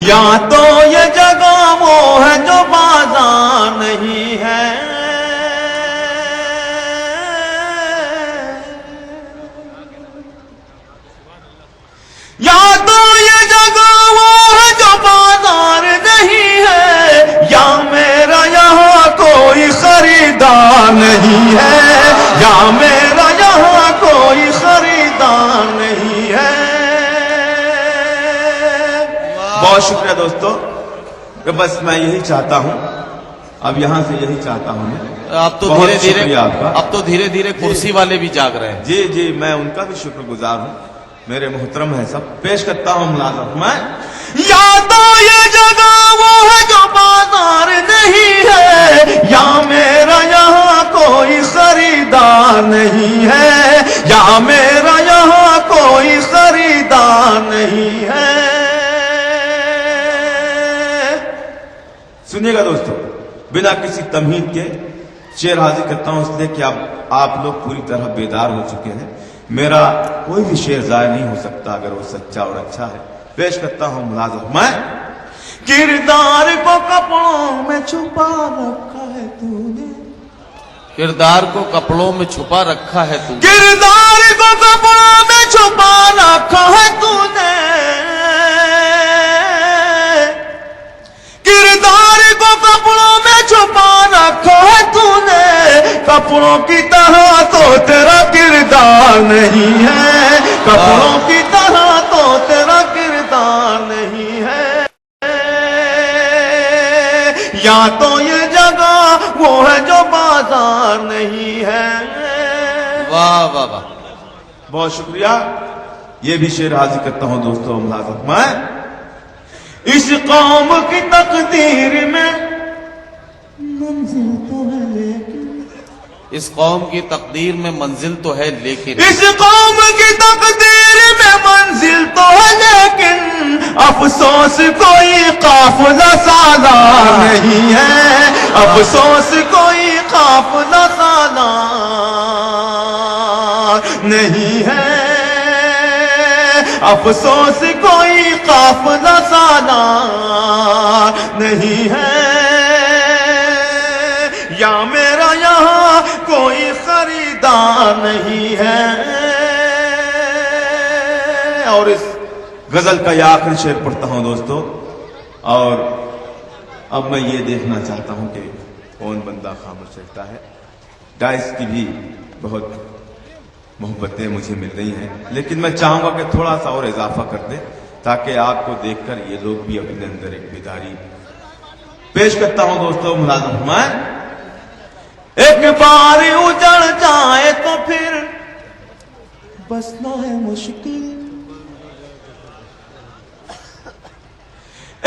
یا تو یہ جگہ وہ ہے جو بازار نہیں ہے، یا تو یہ جگہ وہ ہے جو بازار نہیں ہے، یا میرا یہاں کوئی خریدار نہیں ہے، یا میرا یہاں کوئی خریدار نہیں ہے۔ بہت شکریہ دوستو، کہ بس میں یہی چاہتا ہوں، اب یہاں سے یہی چاہتا ہوں میں۔ اب تو دھیرے دھیرے کرسی والے بھی جاگ رہے ہیں۔ جی میں ان کا بھی شکر گزار ہوں، میرے محترم ہے سب۔ پیش کرتا ہوں ملازم میں، یا تو یہ جگہ وہ ہے جو بازار نہیں ہے، یا میرا یہاں کوئی خریدار نہیں ہے، یا میرا یہاں کوئی خریدار نہیں ہے۔ سنیے گا دوستو، بنا کسی تمہید کے شعر حاضر کرتا ہوں، اس لیے کہ اب آپ لوگ پوری طرح بیدار ہو چکے ہیں۔ میرا کوئی بھی شعر ضائع نہیں ہو سکتا اگر وہ سچا اور اچھا ہے۔ پیش کرتا ہوں ملازم میں، کردار کو کپڑوں میں چھپا رکھا ہے تو نے، کردار کو کپڑوں میں چھپا رکھا ہے تو نے، کردار کو کپڑوں میں چھپا رکھا ہے تو نے، کردار کو کپڑوں میں چھپا رکھا ہے تو نے، کپڑوں کی طرح تو تیرا کردار نہیں ہے، کپڑوں کی طرح تو تیرا کردار نہیں ہے۔ یا تو یہ جگہ وہ ہے جو بازار نہیں ہے۔ واہ واہ واہ، بہت شکریہ۔ یہ بھی شعر حاضر کرتا ہوں دوستو ملازم میں، اس قوم کی تقدیر میں منزل تو ہے لیکن، اس قوم کی تقدیر میں منزل تو ہے لیکن، اس قوم کی تقدیر میں منزل تو ہے لیکن، افسوس کوئی قافلہ سالار نہیں ہے، افسوس کوئی قافلہ سالار نہیں ہے، افسوس کوئی قافلہ سالار نہیں ہے، یا میرا یہاں کوئی خریدار نہیں ہے۔ اور اس غزل کا یہ آخری شعر پڑھتا ہوں دوستو، اور اب میں یہ دیکھنا چاہتا ہوں کہ کون بندہ خاموش رہتا ہے۔ ڈائس کی بھی بہت محبتیں مجھے مل رہی ہیں، لیکن میں چاہوں گا کہ تھوڑا سا اور اضافہ کر دیں تاکہ آپ کو دیکھ کر یہ لوگ بھی اپنے اندر ایک بیداری۔ پیش کرتا ہوں دوستو ملازم میں، ایک بار اجڑ جائے تو پھر بسنا ہے مشکل،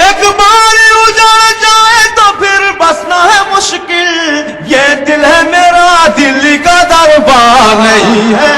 ایک بار اجڑ جائے تو پھر بسنا ہے مشکل، یہ دل ہے میرا دل کا دربار نہیں ہے،